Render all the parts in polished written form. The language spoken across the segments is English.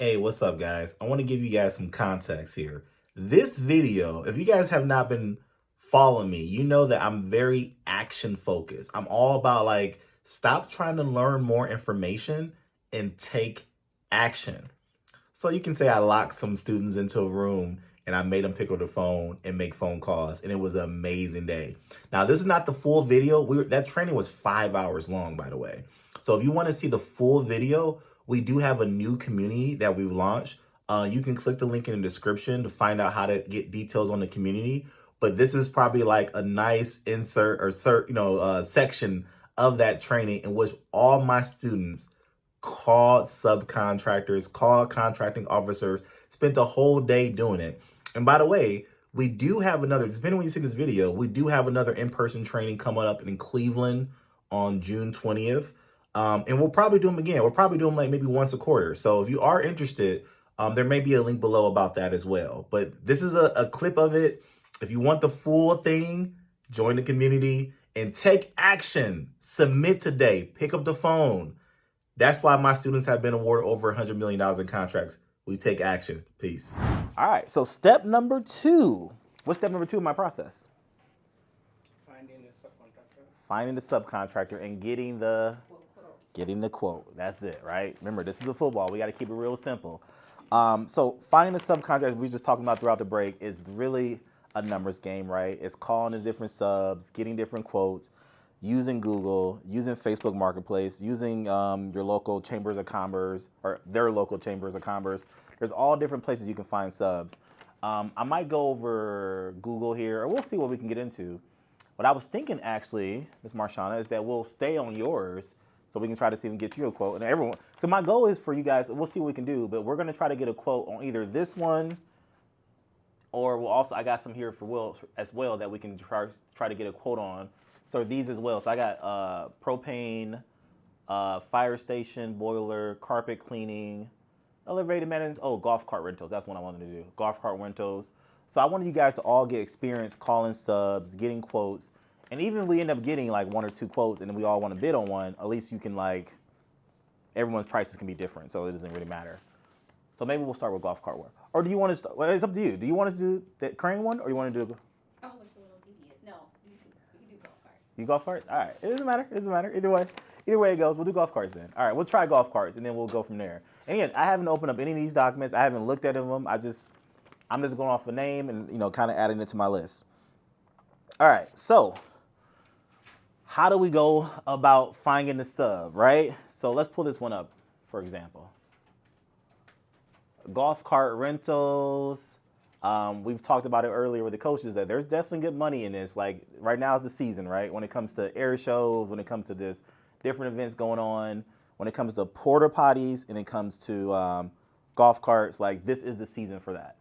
Hey, what's up, guys? I want to give you guys some context here. This video, if you guys have not been following me, you know that I'm very action focused. I'm all about stop trying to learn more information and take action. So you can say I locked some students into a room and I made them pick up the phone and make phone calls, and it was an amazing day. Now, this is not the full video. That training was 5 hours long, by the way. So if you want to see the full video, we do have a new community that we've launched. You can click the link in the description to find out how to get details on the community. But this is probably like a nice insert or section of that training in which all my students called subcontractors, called contracting officers, spent the whole day doing it. And by the way, we do have another, depending on when you see this video, we do have another in-person training coming up in Cleveland on June 20th. And we'll probably do them again. We'll probably do them like maybe once a quarter. So if you are interested, there may be a link below about that as well. But this is a clip of it. If you want the full thing, join the community and take action. Submit today. Pick up the phone. That's why my students have been awarded over $100 million in contracts. We take action. Peace. All right. So step number 2. What's step number 2 in my process? Finding the subcontractor. Finding the subcontractor and getting the quote. That's it, right? Remember, this is a football. We got to keep it real simple. So finding the subcontractor we were just talking about throughout the break is really a numbers game, right? It's calling the different subs, getting different quotes, using Google, using Facebook Marketplace, using your local chambers of commerce or their local chambers of commerce. There's all different places you can find subs. I might go over Google here, or we'll see what we can get into. What I was thinking actually, Ms. Marshana, is that we'll stay on yours so we can try to see if we can get you a quote. And everyone, so my goal is for you guys, we'll see what we can do, but we're gonna try to get a quote on either this one, or we'll also, I got some here for Will as well that we can try to get a quote on. So these as well. So I got propane, fire station, boiler, carpet cleaning, elevator maintenance. Oh, golf cart rentals. That's what I wanted to do. Golf cart rentals. So I wanted you guys to all get experience calling subs, getting quotes. And even if we end up getting like 1 or 2 quotes and then we all want to bid on one, at least you can everyone's prices can be different. So it doesn't really matter. So maybe we'll start with golf cart work. Or do you want to start, well, it's up to you. Do you want us to do that crane one or you want to do Oh, it's a little devious. No, we can do golf cart. You golf carts? All right. It doesn't matter. It doesn't matter. Either way it goes, we'll do golf carts then. All right, we'll try golf carts and then we'll go from there. And again, I haven't opened up any of these documents. I haven't looked at them. I'm just going off a name and kind of adding it to my list. All right. So how do we go about finding the sub, right? So let's pull this one up, for example. Golf cart rentals. We've talked about it earlier with the coaches that there's definitely good money in this. Like right now is the season, right? When it comes to air shows, when it comes to this different events going on, when it comes to porta potties, and it comes to golf carts, like this is the season for that.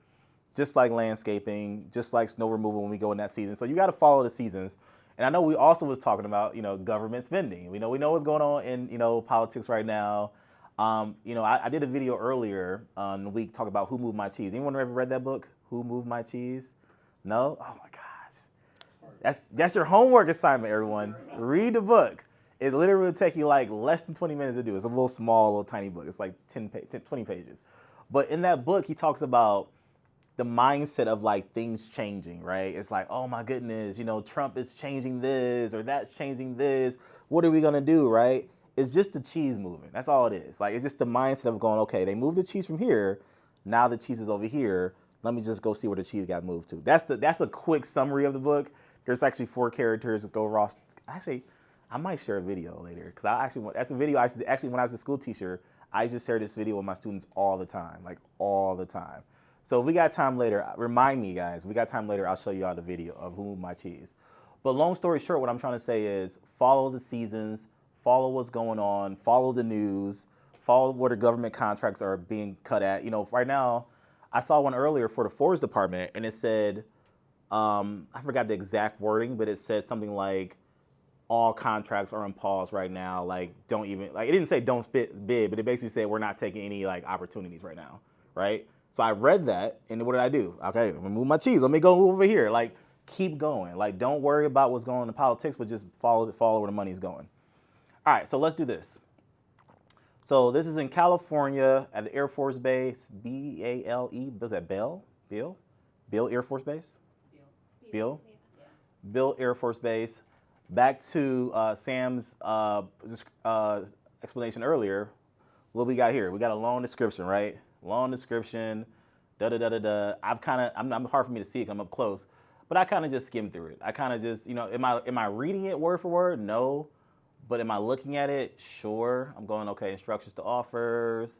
Just like landscaping, just like snow removal when we go in that season. So you got to follow the seasons. And I know we also was talking about government spending. We know what's going on in politics right now. I did a video earlier on the week talking about Who Moved My Cheese. Anyone ever read that book, Who Moved My Cheese? No? Oh my gosh. That's your homework assignment, everyone. Read the book. It literally will take you like less than 20 minutes to do. It's a little small, little tiny book. It's like 20 pages. But in that book, he talks about the mindset of like things changing, right? It's like, oh my goodness, Trump is changing this or that's changing this. What are we gonna do, right? It's just the cheese moving. That's all it is. Like, it's just the mindset of going, okay, they moved the cheese from here. Now the cheese is over here. Let me just go see where the cheese got moved to. That's a quick summary of the book. There's actually 4 characters. Go Ross. Actually, I might share a video later because that's a video. Actually, when I was a school teacher, I used to share this video with my students all the time, like all the time. So if we got time later, remind me, guys. If we got time later, I'll show you all the video of Who Moved My Cheese. But long story short, what I'm trying to say is follow the seasons. Follow what's going on, follow the news, follow where the government contracts are being cut at. Right now, I saw one earlier for the Forest Department, and it said, I forgot the exact wording, but it said something like, all contracts are on pause right now. Like, don't even, it didn't say don't bid, but it basically said we're not taking any, opportunities right now, right? So I read that, and what did I do? Okay, I'm gonna move my cheese. Let me go over here. Keep going. Don't worry about what's going on in politics, but just follow where the money's going. All right, so let's do this. So this is in California at the Air Force Base, B-A-L-E, was that Bell? Bill? Bill Air Force Base? Bill? Yeah. Bill Air Force Base. Back to Sam's explanation earlier. What we got here? We got a long description, right? Long description. Da da da da da. I'm hard for me to see because I'm up close, but I kind of just skim through it. I kind of just, am I reading it word for word? No, but am I looking at it? Sure. I'm going, okay, instructions to offers.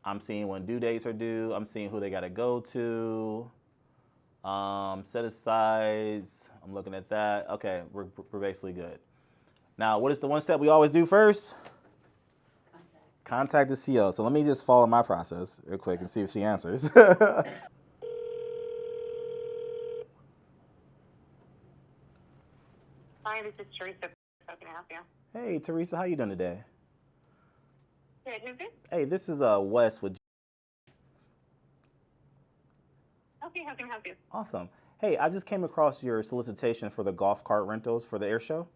I'm seeing when due dates are due. I'm seeing who they got to go to. Set asides. I'm looking at that. Okay, we're basically good. Now, what is the one step we always do first? Contact the CO. So let me just follow my process real quick and see if she answers. Hi, this is Teresa. How can I help you? Hey, Teresa, how you doing today? Good, who's this? Hey, this is Wes with. Okay, how can I help you? Awesome. Hey, I just came across your solicitation for the golf cart rentals for the air show.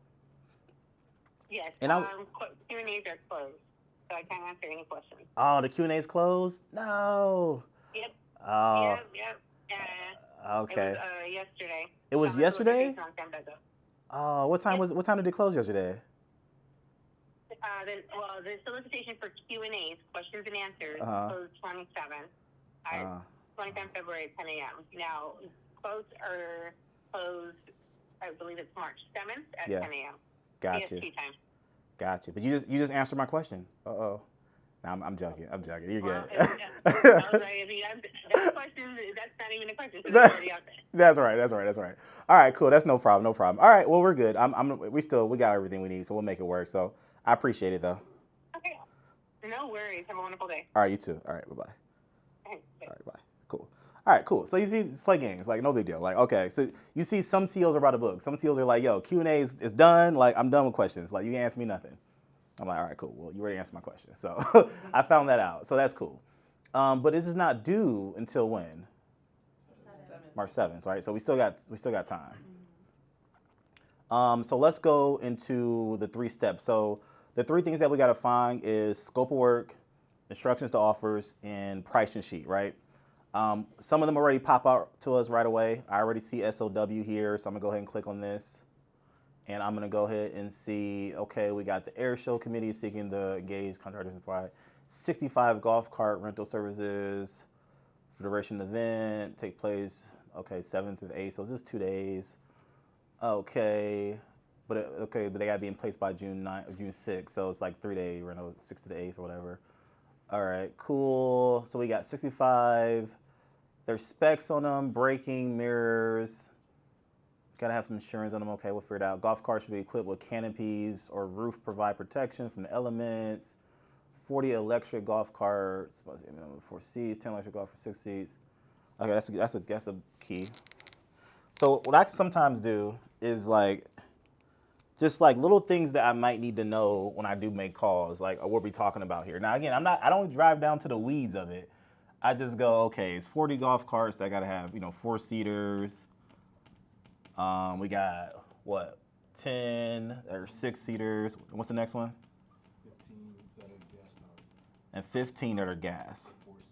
Yes, And Q&As are closed, so I can't answer any questions. Oh, the Q&A is closed? No. Yep. Oh. Yep. Okay. It was yesterday. It was yesterday? On sam.gov. Oh, what time did it close yesterday? The solicitation for Q&As, questions and answers, closed 27th. 27th February at 10 a.m. Now, closed, I believe it's March 7th at 10 a.m. Gotcha. PST time. Gotcha. But you just answered my question. Uh-oh. No, I'm joking. You're good. I was right. That question, that's not even a question. So that's already out there. That's right. All right, cool. That's no problem. All right, well, we're good. We got everything we need, so we'll make it work. So I appreciate it, though. Okay. No worries. Have a wonderful day. All right, you too. All right, bye-bye. Thanks. All right, bye. Cool. All right, cool. So you see, play games, like no big deal. Like, okay, so you see some CEOs are about to book. Some CEOs are like, yo, Q&A is done. Like, I'm done with questions. Like, you can answer me nothing. I'm like, all right, cool. Well, you already answered my question. So I found that out. So that's cool. But this is not due until when? March 7th, right? So we still got time. So let's go into the 3 steps. So the 3 things that we got to find is scope of work, instructions to offers, and pricing sheet, right? Some of them already pop out to us right away. I already see SOW here, so I'm gonna go ahead and click on this. And I'm gonna go ahead and see, okay, we got the air show committee seeking the engaged contractors to provide 65 golf cart rental services for duration of the event, take place, okay, 7th to the 8th, so it's just 2 days. Okay, but they gotta be in place by June 6th, so it's like 3 day rental, 6th to the 8th or whatever. All right, cool. So we got 65. There's specs on them, braking, mirrors. Gotta have some insurance on them. Okay, we'll figure it out. Golf carts should be equipped with canopies or roof provide protection from the elements. 40 electric golf carts, supposed to be 4 seats, 10 electric golf for 6 seats. Okay, that's a key. So what I sometimes do is just little things that I might need to know when I do make calls, like what we're talking about here. Now again, I don't drive down to the weeds of it. I just go, okay, it's 40 golf carts that gotta have 4-seaters. We got, 10 or 6-seaters. What's the next one? 15 that are gas powered. And 15 that are gas. 4 seats.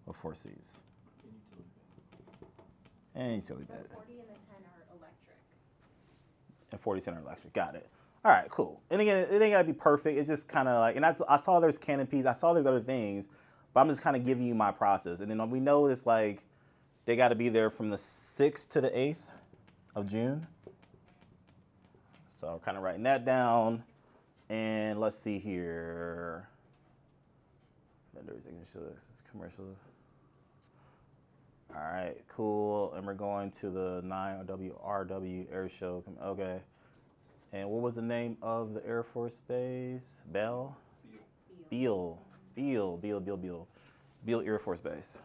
Or 4 seats. And utility bed. And utility bed. 40 and the 10 are electric. And 40 cent are electric. Got it. All right, cool. And again, it ain't gotta be perfect. It's just kind of and I saw there's canopies. I saw there's other things, but I'm just kind of giving you my process. And then we know it's they got to be there from the 6th to the 8th of June. So I'm kind of writing that down. And let's see here. Vendors, commercial. All right, cool. And we're going to the 9RW Air Show. Okay. And what was the name of the Air Force Base? Beale Air Force Base.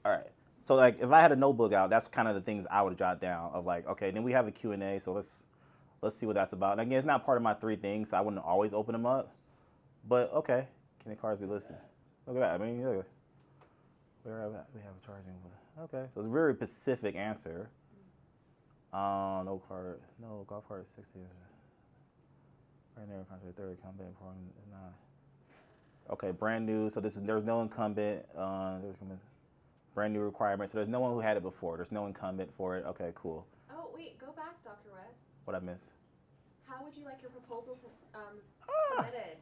All right. So if I had a notebook out, that's kind of the things I would jot down of okay, then we have a Q&A, so let's see what that's about. And again, it's not part of my 3 things, so I wouldn't always open them up. But okay, can the cars be listed? Look at that. I mean, look. We have a charging. Okay, so it's a very specific answer. No golf cart 60. Brand new contract, third incumbent, nah. Okay, brand new. So there's no incumbent. Brand new requirement. So there's no one who had it before. There's no incumbent for it. Okay, cool. Oh, wait, go back, Dr. West. What I miss? How would you like your proposal to submitted?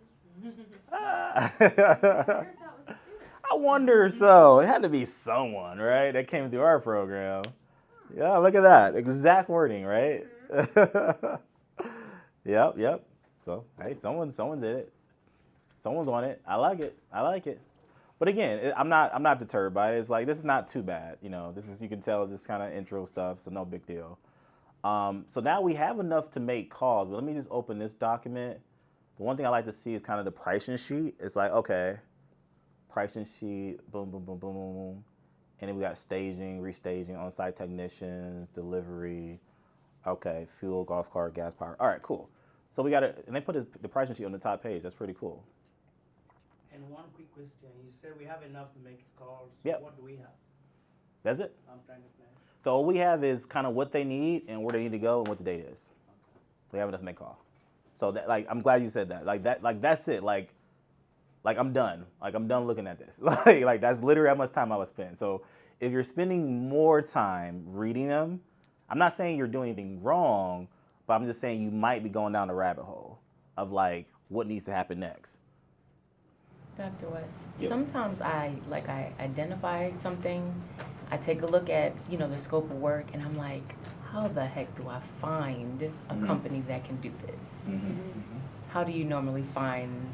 Ah. I wonder if that was a student. I wonder so. It had to be someone, right? That came through our program. Yeah, look at that. Exact wording, right? Yep. So, hey, someone did it. Someone's on it. I like it. But again, I'm not deterred by it. It's like, this is not too bad. You know, you can tell it's just kind of intro stuff, so no big deal. So now we have enough to make calls, but let me just open this document. The one thing I like to see is kind of the pricing sheet. It's like, okay, pricing sheet, boom, boom, boom, boom, boom, boom. And then we got staging, restaging, on-site technicians, delivery, okay, fuel, golf cart, gas power. All right, cool. So we got it, and they put the pricing sheet on the top page. That's pretty cool. And one quick question. You said we have enough to make calls. Yep. What do we have? That's it? I'm trying to plan. So all we have is kind of what they need and where they need to go and what the date is. We have enough to make a call. So that, like, I'm glad you said that. That's it. Like I'm done. Like, I'm done looking at this. like that's literally how much time I would spend. So if you're spending more time reading them, I'm not saying you're doing anything wrong, but I'm just saying you might be going down the rabbit hole of like what needs to happen next. Dr. West, Yep. sometimes I identify something, I take a look at, the scope of work, and I'm like, how the heck do I find a company that can do this? How do you normally find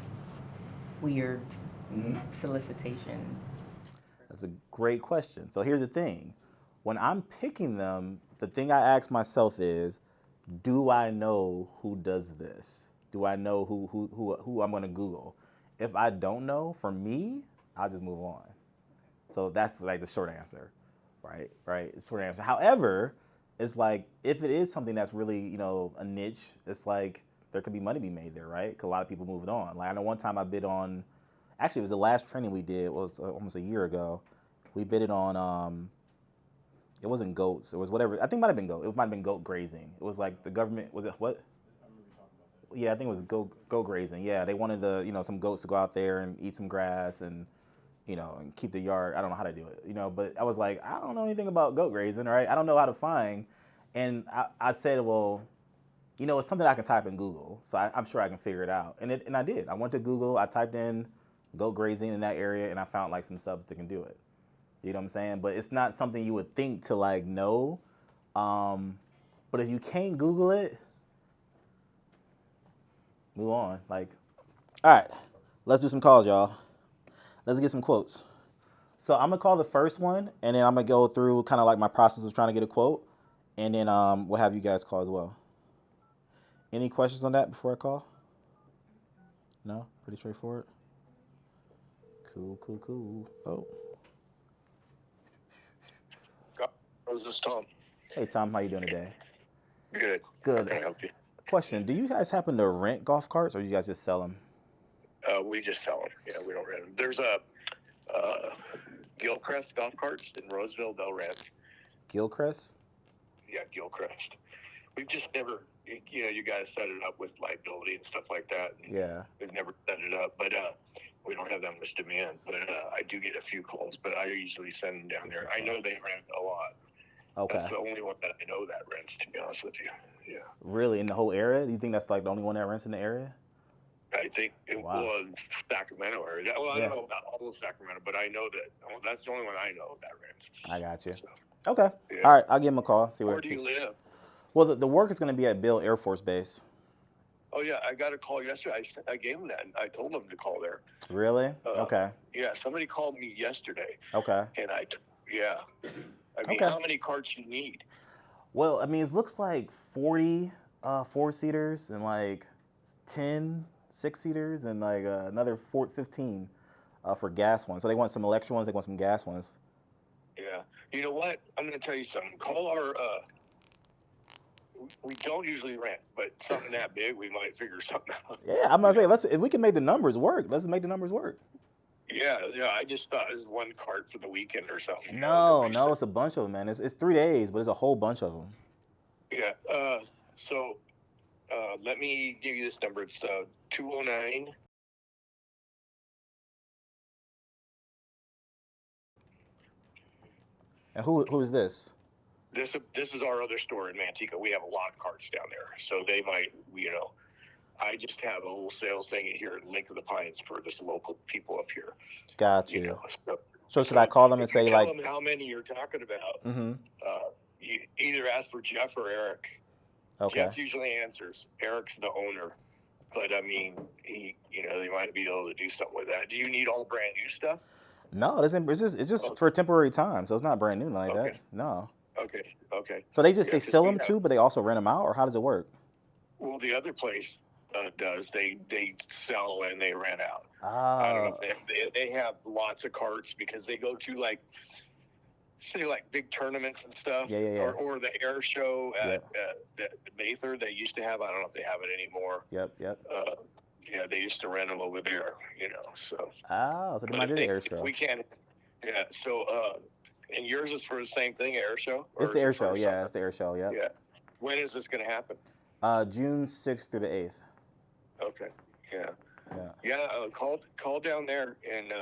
weird solicitation? That's a great question. So here's the thing. When I'm picking them, the thing I ask myself is, do I know who does this? Do I know who I'm going to Google? If I don't know, for me, I'll just move on. So that's like the short answer, right? Short answer. However, it's like, if it is something that's really, a niche, it's like there could be money to be made there, right? Because a lot of people moved on. Like, I know one time I bid on, actually it was the last training we did, was almost a year ago. We bidded on, it wasn't goats, it was whatever, I think it might have been goat. It might have been goat grazing. It was like the government, was it what? Yeah, I think it was go grazing. Yeah, they wanted some goats to go out there and eat some grass and, and keep the yard. I don't know how to do it, but I was like, I don't know anything about goat grazing, right? I don't know how to find. And I said, well, it's something I can type in Google, so I'm sure I can figure it out. And I did. I went to Google, I typed in goat grazing in that area, and I found like some subs that can do it. You know what I'm saying? But it's not something you would think to like know. But if you can't Google it, move on. Like, all right, let's do some calls, y'all. Let's get some quotes. So I'm gonna call the first one, and then I'm gonna go through kind of like my process of trying to get a quote, and then we'll have you guys call as well. Any questions on that before I call? No? Pretty straightforward? Cool. Oh. This is Tom. Hey, Tom, how you doing today? Good. Good. How can I help you? Question, do you guys happen to rent golf carts, or do you guys just sell them? We just sell them. Yeah, we don't rent them. There's a Gilchrist golf carts in Roseville. They'll rent. Gilchrist? Yeah, Gilchrist. We've just never, you guys set it up with liability and stuff like that. And Yeah. we've never set it up, but we don't have that much demand. But I do get a few calls, but I usually send them down there. I know they rent a lot. Okay. That's the only one that I know that rents, to be honest with you. Yeah. Really, in the whole area? Do you think that's like the only one that rents in the area? I think it was Sacramento area. Well, I Yeah. don't know about all of Sacramento, but I know that that's the only one I know that rents. I got you. So, Okay. yeah. All right, I'll give him a call. See Where do you live? Well, the work is going to be at Bill Air Force Base. Oh, yeah, I got a call yesterday. I gave him that. I told him to call there. Really? Okay. Yeah, somebody called me yesterday. Okay. And I mean, Okay. how many carts you need? Well, I mean, it looks like 40 four-seaters and like 10 six-seaters and like another 15 for gas ones. So they want some electric ones, they want some gas ones. Yeah. You know what? I'm going to tell you something. Call our, we don't usually rent, but something that big, we might figure something out. Yeah, I'm going to say, if we can make the numbers work, let's make the numbers work. Yeah, I just thought it was one cart for the weekend or something. No, it's a bunch of them, man. It's 3 days, but it's a whole bunch of them. Yeah, so Let me give you this number. It's 209. And who is this? This is our other store in Manteca. We have a lot of carts down there, so they might, I just have a whole sales thing here in Lake of the Pines for just local people up here. Got you. So should I call them and say tell like? them how many you're talking about. Mm-hmm. You either ask for Jeff or Eric. Okay. Jeff usually answers. Eric's the owner, but I mean, they might be able to do something with that. Do you need all brand new stuff? No, it's just for a temporary time, so it's not brand new like that. No. Okay. So they sell them too, but they also rent them out, or how does it work? Well, the other place does. They sell and they rent out. I don't know if they have lots of carts because they go to like big tournaments and stuff. Yeah. Or the air show at the Mather they used to have. I don't know if they have it anymore. Yep. Yeah, they used to rent them over there. So. So they might do the air show. We can't. Yeah. So. And yours is for the same thing, air show? It's the air show, yeah. It's the air show, yeah. Yeah. When is this going to happen? June 6th through the 8th. Okay. Yeah. Call down there and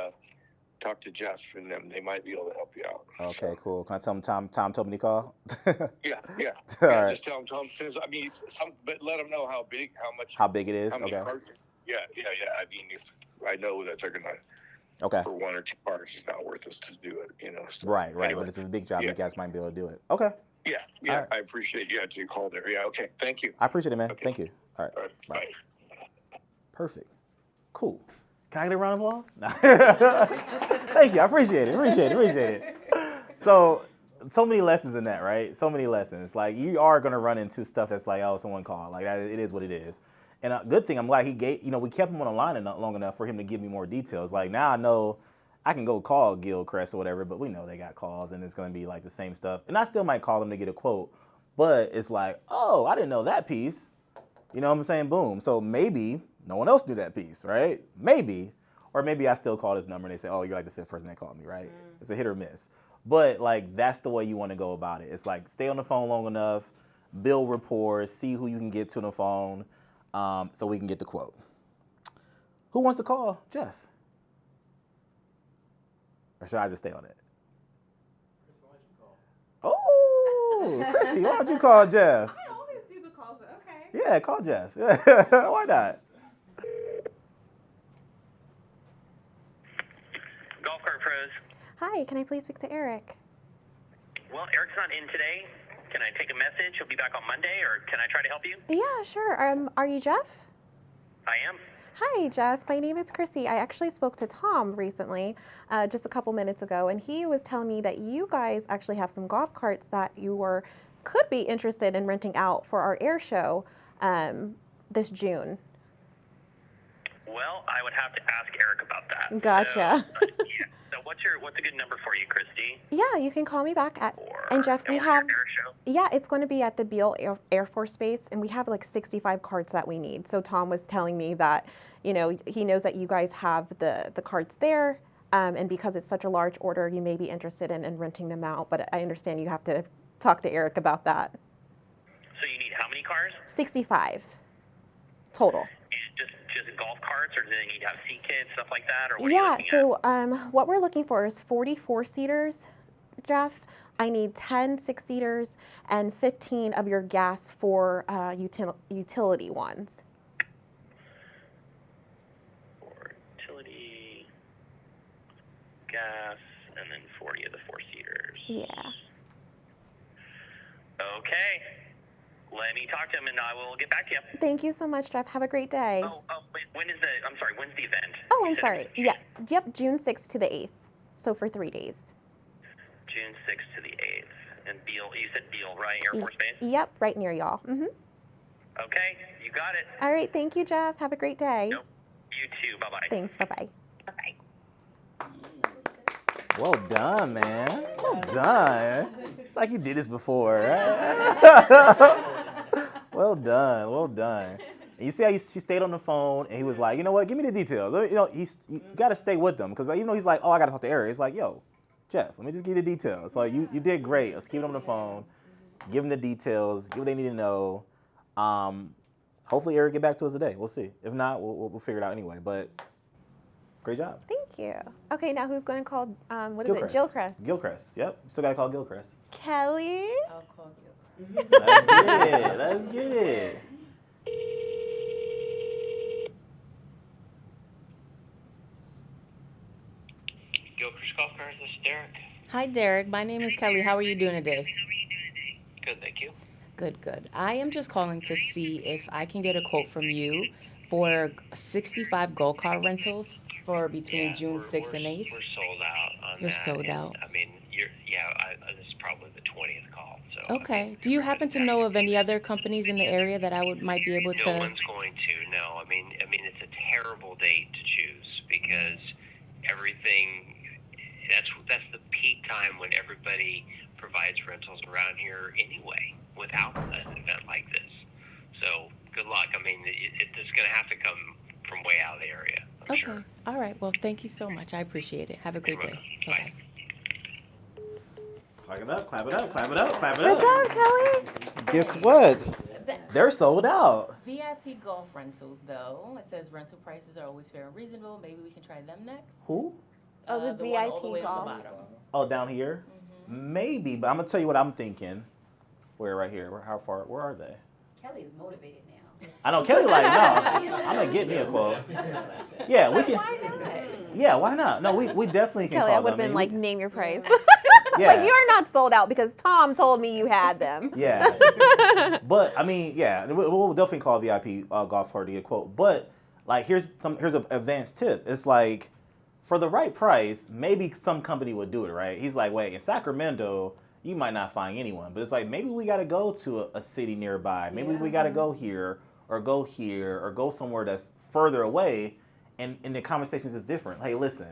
talk to Jeff and them. They might be able to help you out. Okay, cool. Can I tell him Tom told me to call? Yeah. All right. Just tell him Tom says. I mean, but let them know how big it is. How many cards. Yeah. I mean, if I know that they're gonna. Okay. For 1 or 2 cars, it's not worth us to do it. So, right. Anyway. But it's a big job. You guys might be able to do it. Okay. Yeah. Right. I appreciate you had to call there. Yeah. Okay. Thank you. I appreciate it, man. Okay. Thank you. All right. Bye. Perfect. Cool. Can I get a round of applause? No. Thank you. I appreciate it. So many lessons in that, right? So many lessons. Like you are gonna run into stuff that's like, oh, someone called. Like that, it is what it is. And a good thing, I'm glad we kept him on the line long enough for him to give me more details. Like now I know I can go call Gilcrest or whatever, but we know they got calls and it's gonna be like the same stuff. And I still might call them to get a quote, but it's like, oh, I didn't know that piece. You know what I'm saying? Boom. So maybe no one else knew that piece, right? Maybe. Or maybe I still call this number and they say, oh, you're like the 5th person that called me, right? It's a hit or miss. But like that's the way you want to go about it. It's like stay on the phone long enough, build rapport, see who you can get to the phone. So we can get the quote. Who wants to call Jeff? Or should I just stay on it? Oh, Chrissy, why don't you call Jeff? I always do the calls, but okay. Yeah, call Jeff. Why not? Golf Cart Pros. Hi, can I please speak to Eric? Well, Eric's not in today. Can I take a message? He'll be back on Monday, or can I try to help you? Yeah, sure. Are you Jeff? I am. Hi, Jeff. My name is Chrissy. I actually spoke to Tom recently, just a couple minutes ago, and he was telling me that you guys actually have some golf carts that you could be interested in renting out for our air show this June. Well, I would have to ask Eric about that. Gotcha. So what's a good number for you, Christy? Yeah, you can call me back at. And Jeff, we where's have. your air show? Yeah, it's going to be at the Beale Air Force Base, and we have like 65 carts that we need. So Tom was telling me that, he knows that you guys have the carts there, and because it's such a large order, you may be interested in renting them out. But I understand you have to talk to Eric about that. So you need how many cars? 65 total. Just golf carts, or do they need to have seat kits, stuff like that, or what are you looking at? What we're looking for is 44 seaters, Jeff. I need 10 6-seaters and 15 of your gas for utility ones. For utility, gas, and then 40 of the 4-seaters. Yeah. Okay. Let me talk to him, and I will get back to you. Thank you so much, Jeff. Have a great day. Wait, when's the event? Oh, I'm sorry. Yeah. Yep, June 6th to the 8th. So for 3 days. June 6th to the 8th. And Beale, you said Beale, right? Air Force Base? Yep, right near y'all. Mm-hmm. Okay, you got it. All right, thank you, Jeff. Have a great day. Nope. You too. Bye-bye. Thanks. Bye-bye. Well done, man. Well done. Like you did this before, right? Well done. And you see how she stayed on the phone, and he was like, you know what? Give me the details. You got to stay with them, because even though he's like, oh, I got to talk to Eric. It's like, yo, Jeff, let me just give you the details. So you did great. Let's keep it on the phone. Give them the details. Give what they need to know. hopefully Eric get back to us today. We'll see. If not, we'll figure it out anyway. But great job. Thank you. Okay, now who's going to call, what is Gilchrist. it? Gilchrist. Gilchrist, yep. Still got to call Gilchrist. Kelly? I'll call you. Let's get it. Let's get it. Gilchrist Golf Cars, this is Derek. Hi, Derek. My name is Kelly. How are you doing today? Good, thank you. Good, good. I am just calling to see if I can get a quote from you for 65 Gold Car rentals for between June 6th and 8th. We're sold out on You're that. sold out. I mean, this is probably the 20th call. So Okay. Do you happen to know of any other companies in the area that I might be able No to? one's going to. No, I mean, it's a terrible date to choose because everything. That's the peak time when everybody provides rentals around here anyway. Without an event like this, so good luck. I mean, it's going to have to come from way out of the area. I'm Okay. sure. All right. Well, thank you so much. I appreciate it. Have a great day. Bye. Bye-bye. Clap it up, clap it up, clap it up, clap it Good up. job, Kelly. Guess what? They're sold out. VIP golf rentals, though. It says rental prices are always fair and reasonable. Maybe we can try them next. Who? Oh, the one all the VIP way on the golf. bottom. Oh, down here? Maybe, but I'm going to tell you what I'm thinking. Where right here? How far? Where are they? Kelly is motivated now. I know Kelly like, no, I'm going to get me a quote. Yeah, we can. Why not? Yeah, why not? No, we definitely can Kelly, call I would them. have been I like, mean, name your price. Yeah. Like, you're not sold out because Tom told me you had them. Yeah. But, I mean, yeah, we'll definitely call VIP golf cart to get a quote. But, like, here's an advanced tip. It's like, for the right price, maybe some company would do it, right? He's like, wait, in Sacramento, you might not find anyone. But it's like, maybe we got to go to a city nearby. Maybe we got to go here, or go somewhere that's further away. And the conversations is different. Hey, listen,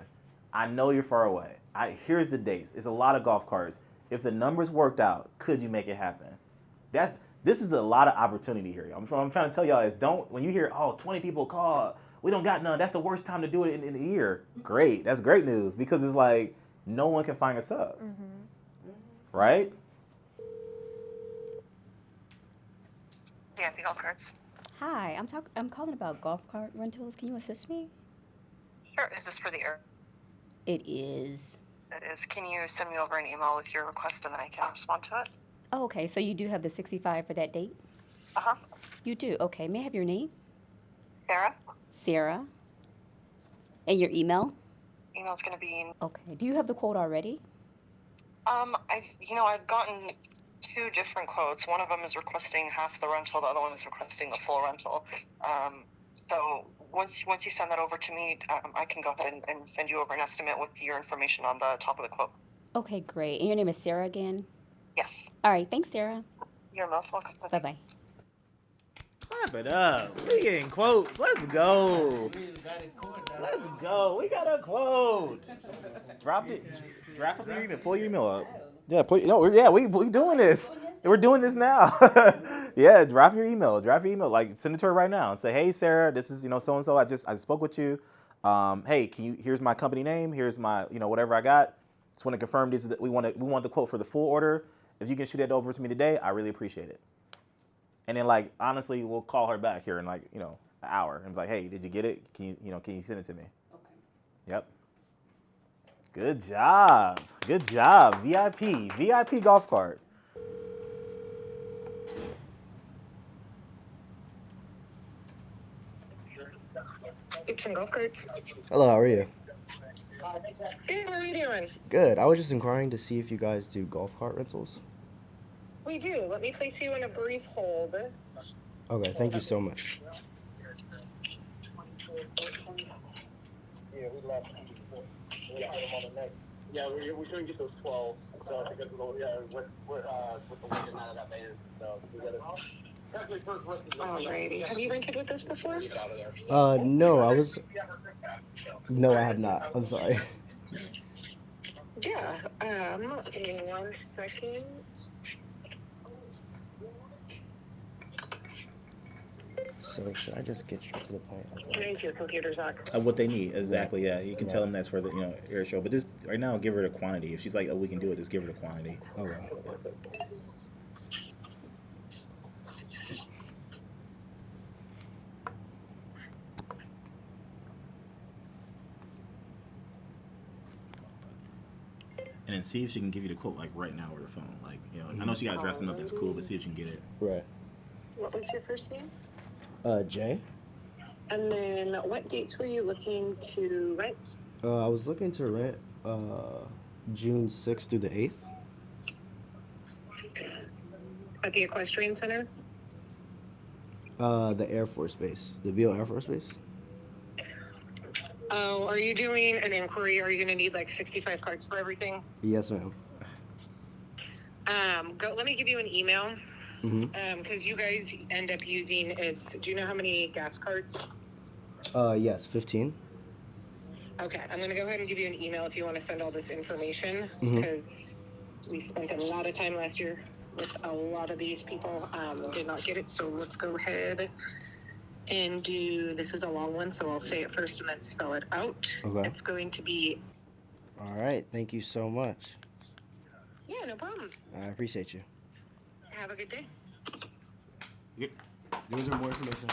I know you're far away. Here's the dates. It's a lot of golf carts. If the numbers worked out, could you make it happen? This is a lot of opportunity here. I'm trying to tell y'all is when you hear, 20 people call, we don't got none, that's the worst time to do it in the year. Great. That's great news because it's like no one can find us up. Right? Yeah, the golf carts. Hi, I'm calling about golf cart rentals. Can you assist me? Sure. Is this for the air? It is. It is. Can you send me over an email with your request and then I can respond to it? Oh, okay. So you do have the 65 for that date? Uh-huh. You do. Okay. May I have your name? Sarah? Sarah. And your email? Email's going to be... Okay. Do you have the quote already? I've gotten 2 different quotes. One of them is requesting half the rental. The other one is requesting the full rental. So once you send that over to me, I can go ahead and send you over an estimate with your information on the top of the quote. Okay, great. And your name is Sarah again? Yes. All right. Thanks, Sarah. You're most welcome. Bye-bye. Clap it up. We getting quotes. Let's go. Let's go. We got a quote. Draft up your email. Pull your email up. Yeah, we doing this. We're doing this now. Yeah, draft your email. Like, send it to her right now and say, hey, Sarah, this is, so and so. I spoke with you. Hey, here's my company name. Here's my, whatever I got. Just want to confirm this. We want the quote for the full order. If you can shoot that over to me today, I really appreciate it. And then, like, honestly, we'll call her back here in, like, an hour and be like, hey, did you get it? Can you send it to me? Okay. Yep. Good job. VIP golf carts. It's in golf carts. Hello, how are you? Good, how are you doing? Good. I was just inquiring to see if you guys do golf cart rentals. We do. Let me place you in a brief hold. Okay, thank you so much. Yeah, we left. Yeah, we couldn't get those 12s, so because of the with the weekend out of that band, so we got to. Alrighty. Have you rented with us before? No, No, I have not. I'm sorry. Yeah. Give me 1 second. So should I just get straight to the point? Change your computer's on. What they need, exactly, yeah. You can tell them that's for the, air show. But just right now, give her the quantity. If she's like, oh, we can do it, just give her the quantity. Okay. and then see if she can give you the quote like right now over the phone. Like, you know, I know she got to dress them up. That's cool, but see if you can get it. Right. What was your first name? Jay. And then what dates were you looking to rent? I was looking to rent June 6th through the 8th. At the Equestrian Center? The Air Force Base, the Beale Air Force Base. Oh, are you doing an inquiry? Are you going to need like 65 cards for everything? Yes, ma'am. Let me give you an email. Mm-hmm. Because you guys end up using do you know how many gas cards? Yes, 15. Okay, I'm going to go ahead and give you an email if you want to send all this information, Mhm. because we spent a lot of time last year with a lot of these people. Did not get it, so let's go ahead and this is a long one, so I'll say it first and then spell it out. Okay. It's going to be... All right, thank you so much. Yeah, no problem. I appreciate you. Have a good day. Those are more information.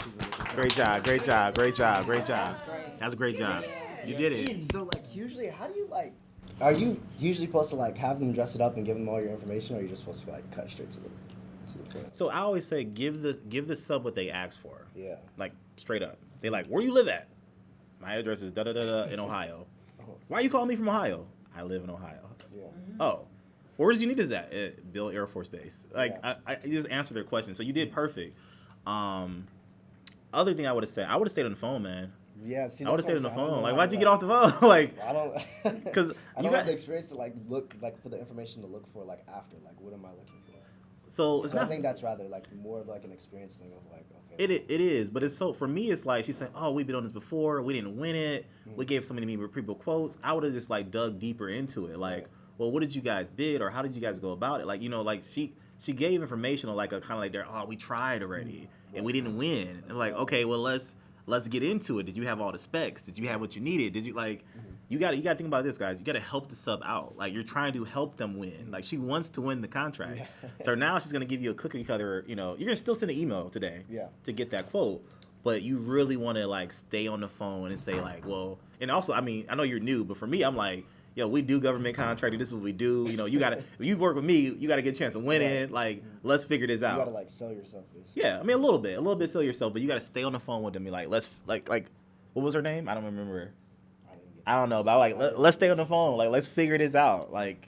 Great job, great job, great job, great job. That's a great job. You did it. So, like, usually, how do you, like... Are you usually supposed to, like, have them dress it up and give them all your information, or are you just supposed to, like, cut straight to the point? So I always say give the sub what they ask for. Yeah. Like, straight up. They like, where do you live at? My address is da-da-da-da in Ohio. Why are you calling me from Ohio? I live in Ohio. Yeah. Oh. Where does you need this at? Bill Air Force Base. Like, yeah. I just answered their question. So you did perfect. Other thing I would have said, I would have stayed on the phone, man. Yeah, see, I would have stayed on the phone. Like, why'd you like, get off the phone? Like, I don't, because I don't have the experience to like look like for the information to look for like after. Like, what am I looking for? So it's not. I think that's rather like more of like an experience thing of like, okay. It is, but it's so for me. It's like she's saying, "Oh, we've been on this before. We didn't win it. We gave so many people quotes." I would have just like dug deeper into it. Like, well, what did you guys bid, or how did you guys go about it? Like, you know, like she gave information on like a kind of like there. Oh, we tried already and we didn't win. And like, okay, well let's get into it. Did you have all the specs? Did you have what you needed? Did you like? You got to think about this, guys. You got to help the sub out. Like, you're trying to help them win. Like, she wants to win the contract. So now she's gonna give you a cookie cutter. You know, you're gonna still send an email today to get that quote, but you really want to like stay on the phone and say like, well, and also, I mean, I know you're new, but for me, I'm like, yo, we do government contracting. This is what we do. You know, you gotta, if you work with me, you gotta get a chance to win it. Like, let's figure this out. You gotta like sell yourself. Basically. Yeah, I mean, a little bit sell yourself, but you gotta stay on the phone with them. Be like, let's like, what was her name? I don't remember. I don't know, but like, let's stay on the phone. Like, let's figure this out. Like,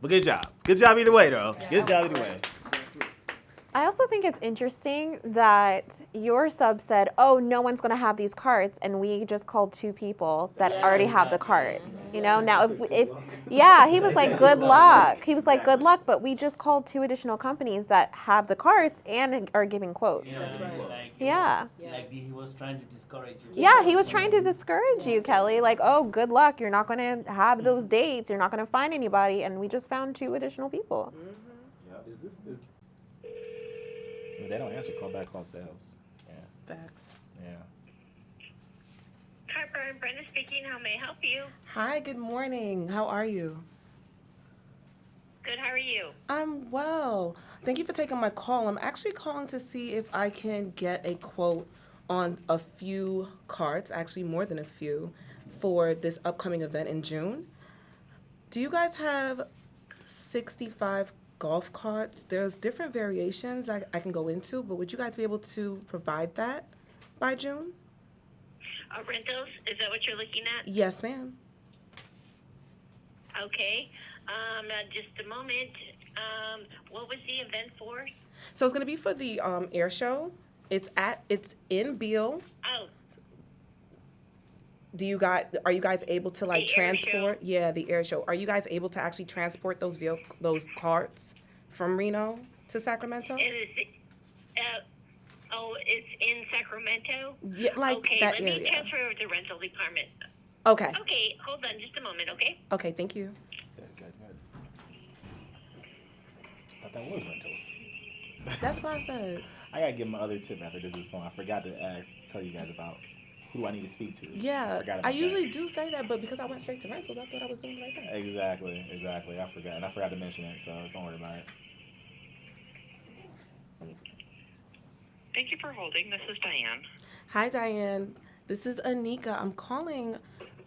but good job either way, though. Yeah. Good job either way. I also think it's interesting that your sub said, oh, no one's going to have these cards, and we just called 2 people that already have the cards. You know, now if he was like, good luck. He was like, good luck, but we just called 2 additional companies that have the cards and are giving quotes. Yeah. Like he was trying to discourage you. Yeah, he was trying to discourage you, Kelly. Like, oh, good luck. You're not going to have those dates. You're not going to find anybody. And we just found 2 additional people. If they don't answer, call back, call sales. Yeah. Facts. Yeah. Hi, Brian. Brenda speaking. How may I help you? Hi, good morning. How are you? Good. How are you? I'm well. Thank you for taking my call. I'm actually calling to see if I can get a quote on a few cards, actually more than a few, for this upcoming event in June. Do you guys have 65 golf carts? There's different variations I can go into, but would you guys be able to provide that by June? Rentals, is that what you're looking at? Yes, ma'am. Okay. Just a moment. What was the event for? So it's going to be for the air show. It's in Beale. Oh. Are you guys able to like the transport? Yeah, the air show. Are you guys able to actually transport those carts from Reno to Sacramento? It's in Sacramento? Yeah, like okay, that area. area. Let me transfer over to the rental department. Okay. Okay, hold on just a moment, okay? Okay, thank you. Good. I thought that was rentals. That's what I said. I gotta give my other tip after this is fun. I forgot to tell you guys about who I need to speak to. Yeah, I usually do say that, but because I went straight to rentals, I thought I was doing the right thing. Exactly. I forgot, and I forgot to mention it, so don't worry about it. Thank you for holding. This is Diane. Hi, Diane. This is Anika. I'm calling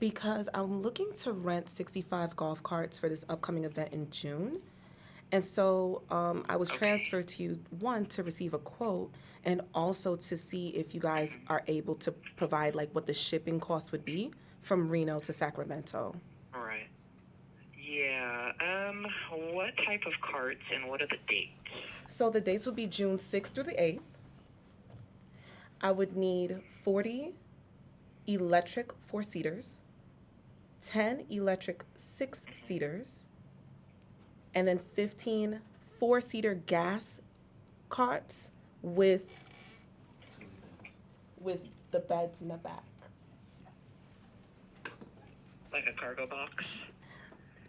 Because I'm looking to rent 65 golf carts for this upcoming event in June. And so I was transferred to you, one, to receive a quote, and also to see if you guys are able to provide like what the shipping cost would be from Reno to Sacramento. All right. Yeah. What type of carts and what are the dates? So the dates would be June 6th through the 8th. I would need 40 electric 4-seaters, 10 electric 6-seaters, and then 15 4-seater gas carts with the beds in the back. Like a cargo box?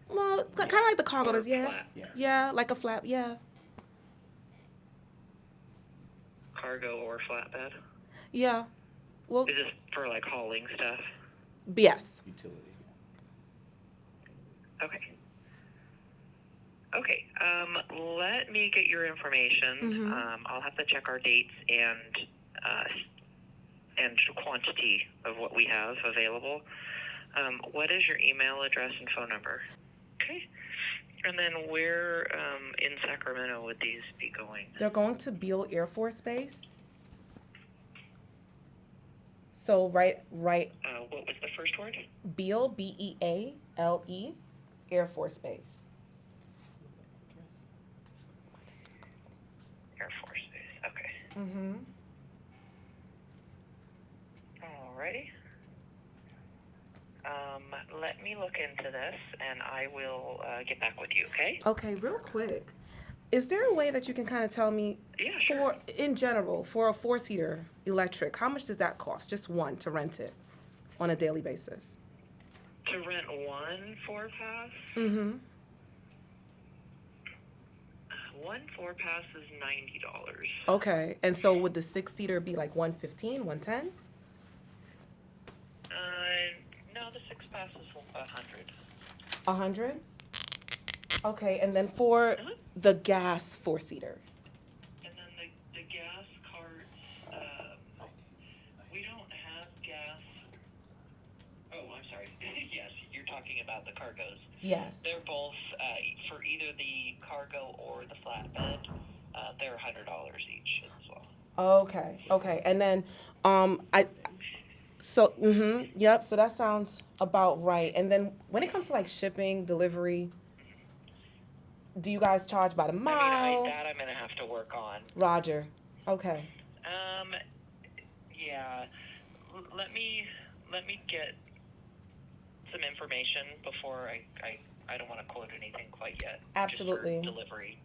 Well, kind of like the cargo Or beds, yeah. flat? Yeah, like a flap, yeah. Cargo or flatbed? Yeah. Well, Is this for like hauling stuff? yes. Utility. Okay. Okay. Let me get your information. Mhm. I'll have to check our dates and quantity of what we have available. What is your email address and phone number? Okay. And then where in Sacramento would these be going? They're going to Beale Air Force Base. So right, What was the first word? Beale, Beale, Air Force Base. Air Force Base. Okay. Mm-hmm. Alrighty. Let me look into this, and I will get back with you. Okay? Okay, real quick. Is there a way that you can kind of tell me, Yeah, sure. in general, for a 4-seater electric, how much does that cost? Just one to rent it on a daily basis. To rent one 4-pass, Mm-hmm. one 4-pass is $90. Okay, and so would the 6-seater be like 115, 110? No, the 6-pass is 100. 100? Okay, and then for the gas 4-seater. And then the gas carts, we don't have gas. Oh, I'm sorry. Yes, you're talking about the cargos. Yes. They're both, for either the cargo or the flatbed, they're $100 each as well. Okay, and then yep, so that sounds about right. And then when it comes to like shipping, delivery, do you guys charge by the mile? I mean, that I'm gonna have to work on. Roger. Okay. Yeah. Let me get some information before I don't want to quote anything quite yet. Absolutely. Just for delivery.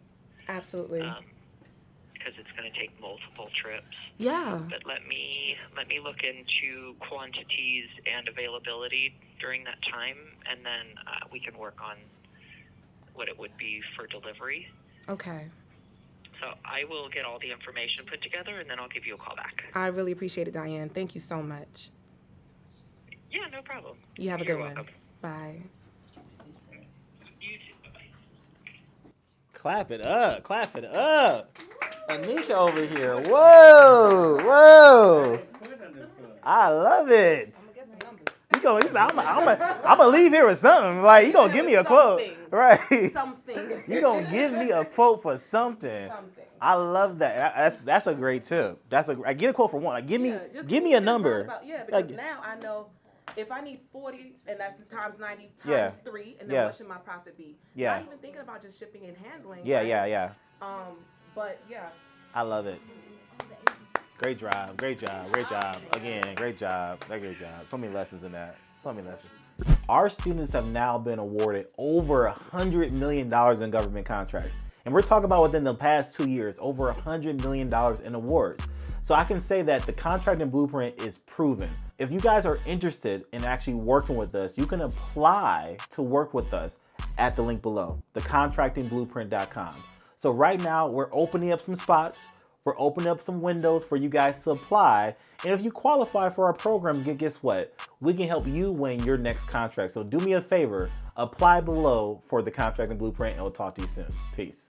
Absolutely. Because it's going to take multiple trips. Yeah. But let me look into quantities and availability during that time, and then we can work on what it would be for delivery. Okay. So I will get all the information put together, and then I'll give you a call back. I really appreciate it, Diane. Thank you so much. Yeah, no problem. You have a You're good welcome. one. Bye. You too. Bye-bye. Clap it up. Clap it up. Anika over here. Whoa. I love it. You go. I'm gonna leave here with something. Like you gonna give me a quote, right? Something. You gonna give me a quote for something. I love that. That's a great tip. I get a quote for one. Like, give me a number. Because now I know if I need 40 and that's times 90 times 3, and then what should my profit be? Yeah. Not even thinking about just shipping and handling. Yeah, right? yeah. But yeah. I love it. Great job. Again, great job. So many lessons in that. Our students have now been awarded over $100 million in government contracts. And we're talking about within the past 2 years, over $100 million in awards. So I can say that the contracting blueprint is proven. If you guys are interested in actually working with us, you can apply to work with us at the link below, thecontractingblueprint.com. So right now we're opening up some spots. We're opening up some windows for you guys to apply. And if you qualify for our program, guess what? We can help you win your next contract. So do me a favor, apply below for the contracting blueprint, and we'll talk to you soon. Peace.